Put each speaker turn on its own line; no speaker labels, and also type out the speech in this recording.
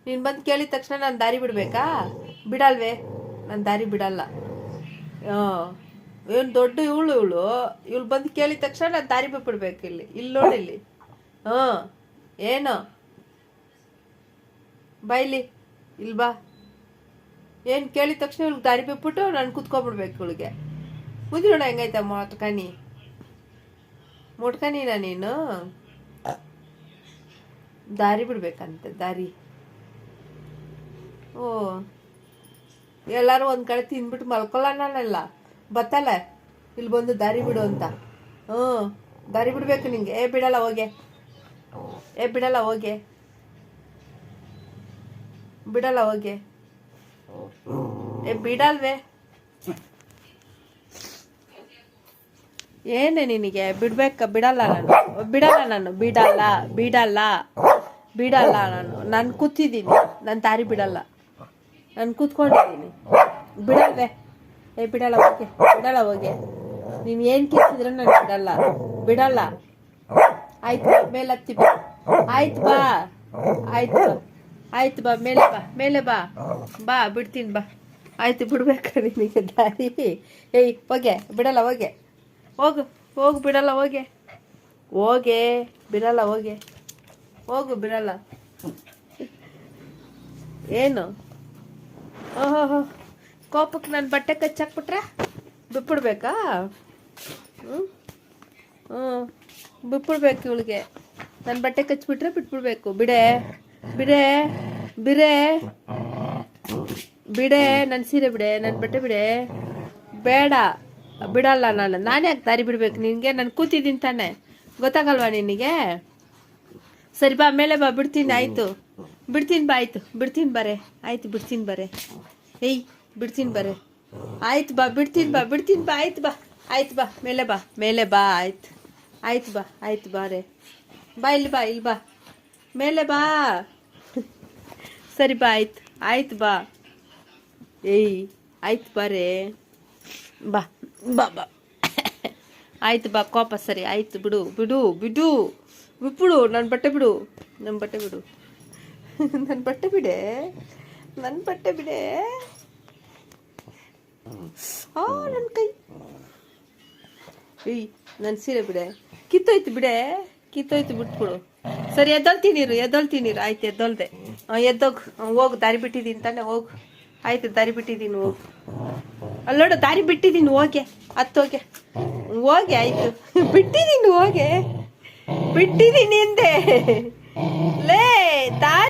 ನೀನು ಬಂದು ಕೇಳಿದ ತಕ್ಷಣ ನಾನು ದಾರಿ ಬಿಡಬೇಕಾ? ಬಿಡಲ್ವೇ? ನಾನು ದಾರಿ ಬಿಡಲ್ಲ. ಏನು ದೊಡ್ಡ ಇವಳು ಬಂದು ಕೇಳಿದ ತಕ್ಷಣ ನಾನು ದಾರಿ ಬಿಟ್ಬಿಡ್ಬೇಕು. ಇಲ್ಲಿ ನೋಡಿ ಇಲ್ಲಿ. ಏನು ಬೈಲಿ ಇಲ್ಲಿ ಬಾ. ಏನು ಕೇಳಿದ ತಕ್ಷಣ ಇವ್ಳಿಗೆ ದಾರಿ ಬಿಟ್ಬಿಟ್ಟು ನಾನು ಕುತ್ಕೊಂಡ್ಬಿಡ್ಬೇಕು. ಇವಳಿಗೆ ಮುದಿ ನೋಡ ಹೆಂಗೈತ ಮುಟ್ಕನಿನ ನೀನು. ದಾರಿ ಬಿಡ್ಬೇಕಂತೆ ದಾರಿ. ಓ ಎಲ್ಲರೂ ಒಂದು ಕಡೆ ತಿಂದ್ಬಿಟ್ಟು ಮಲ್ಕೊಳ್ಳೋಣಲ್ಲ, ಬತ್ತಲ್ಲ ಇಲ್ಲಿ ಬಂದು ದಾರಿ ಬಿಡು ಅಂತ. ದಾರಿ ಬಿಡ್ಬೇಕು ನಿಂಗೆ. ಬಿಡಲ್ಲ ಹೋಗೆ. ಬಿಡಲ್ಲ ಹೋಗೆ. ಬಿಡಲ್ಲ ಹೋಗೆ. ಬಿಡಲ್ವೇ? ಏನೇ ನಿನಗೆ? ಬಿಡಲ್ಲ ನಾನು ಬಿಡಲ್ಲ ನಾನು ಕೂತಿದ್ದೀನಿ. ನಾನು ದಾರಿ ಬಿಡಲ್ಲ. ನಾನು ಕೂತ್ಕೊಂಡಿದ್ದೀನಿ. ಬಿಡಲ್ವೇ? ಬಿಡಲ್ಲ ಹೋಗೆ. ನೀನು ಏನು ಕಿತ್ತಿದ್ರೆ ನಾನು ಬಿಡಲ್ಲ. ಆಯ್ತು ಬಾ, ಮೇಲೆ ಹತ್ತಿ ಬಾ. ಆಯ್ತು ಬಾ ಮೇಲೆ ಬಾ ಬಿಡ್ತೀನಿ ಬಾ. ಆಯ್ತು ಬಿಡ್ಬೇಕ ನಿನಗೆ ದಾರಿ? ಹೋಗೆ. ಬಿಡಲ್ಲ ಹೋಗೆ. ಹೋಗು ಬಿಡಲ್ಲ ಹೋಗೆ. ಬಿಡಲ್ಲ ಹೋಗು ಬಿಡಲ್ಲ. ಏನು ಕೋಪಕ್ಕೆ ನಾನು ಬಟ್ಟೆ ಕಚ್ಚಾಕ್ಬಿಟ್ರೆ ಬಿಟ್ಬಿಡ್ಬೇಕಾ? ಬಿಟ್ಬಿಡ್ಬೇಕು ಇವಳಿಗೆ. ನನ್ನ ಬಟ್ಟೆ ಕಚ್ಬಿಟ್ರೆ ಬಿಟ್ಬಿಡ್ಬೇಕು. ಬಿಡೆ ನನ್ನ ಸೀರೆ ಬಿಡೆ, ನನ್ನ ಬಟ್ಟೆ ಬಿಡೆ. ಬೇಡ, ಬಿಡಲ್ಲ ನಾನು ಯಾಕೆ ದಾರಿ ಬಿಡ್ಬೇಕು ನಿನಗೆ? ನಾನು ಕೂತಿದ್ದೀನಿ ತಾನೆ, ಗೊತ್ತಾಗಲ್ವಾ ನಿನಗೆ? ಸರಿ ಬಾ, ಮೇಲೆ ಬಾ. ಬಿಡ್ತೀನಿ. ಆಯಿತು ಬಿಡ್ತೀನಿ ಬಾ. ಬಿಡ್ತೀನಿ ಬರೆ. ಆಯ್ತು ಬಿಡ್ತೀನಿ ಬರೆ. ಬಿಡ್ತೀನಿ ಬರೆ. ಆಯ್ತು ಬಾ, ಬಿಡ್ತೀನಿ ಬಾ. ಆಯ್ತು ಬಾ ಮೇಲೆ ಬಾ. ಆಯ್ತು ಬಾ ರೇ. ಇಲ್ಲಿ ಬಾ ಮೇಲೆ ಬಾ. ಸರಿ ಬಾ. ಆಯ್ತು ಬಾ. ಆಯ್ತು ಬರೇ. ಬಾ. ಆಯ್ತು ಬಾ. ಕೋಪ ಸರಿ. ಆಯ್ತು ಬಿಡು. ನನ್ನ ಬಟ್ಟೆ ಬಿಡು. ನನ್ನ ಬಟ್ಟೆ ಬಿಡೆ. ನನ್ನ ಕೈ. ನನ್ನ ಸೀರೆ ಬಿಡೆ. ಕಿತ್ತೋಯ್ತು ಬಿಟ್ಬಿಡು. ಸರಿ ಎದ್ದೊಳ್ತೀನಿ. ಆಯ್ತು ಎದ್ದೊಳ್ದೆ. ಹೋಗು. ದಾರಿ ಬಿಟ್ಟಿದ್ದೀನಿ ತಾನೆ, ಹೋಗು. ಆಯ್ತು ದಾರಿ ಬಿಟ್ಟಿದ್ದೀನಿ, ಹೋಗು. ಅಲ್ಲೋಡು ದಾರಿ ಬಿಟ್ಟಿದ್ದೀನಿ, ಹೋಗೆ. ಹತ್ತೋಗೆ. ಆಯ್ತು ಬಿಟ್ಟಿದ್ದೀನಿ, ಹೋಗೆ. ಬಿಟ್ಟಿದ್ದೀನಿ ಹಿಂದೆ ಲೇ ದಾರಿ.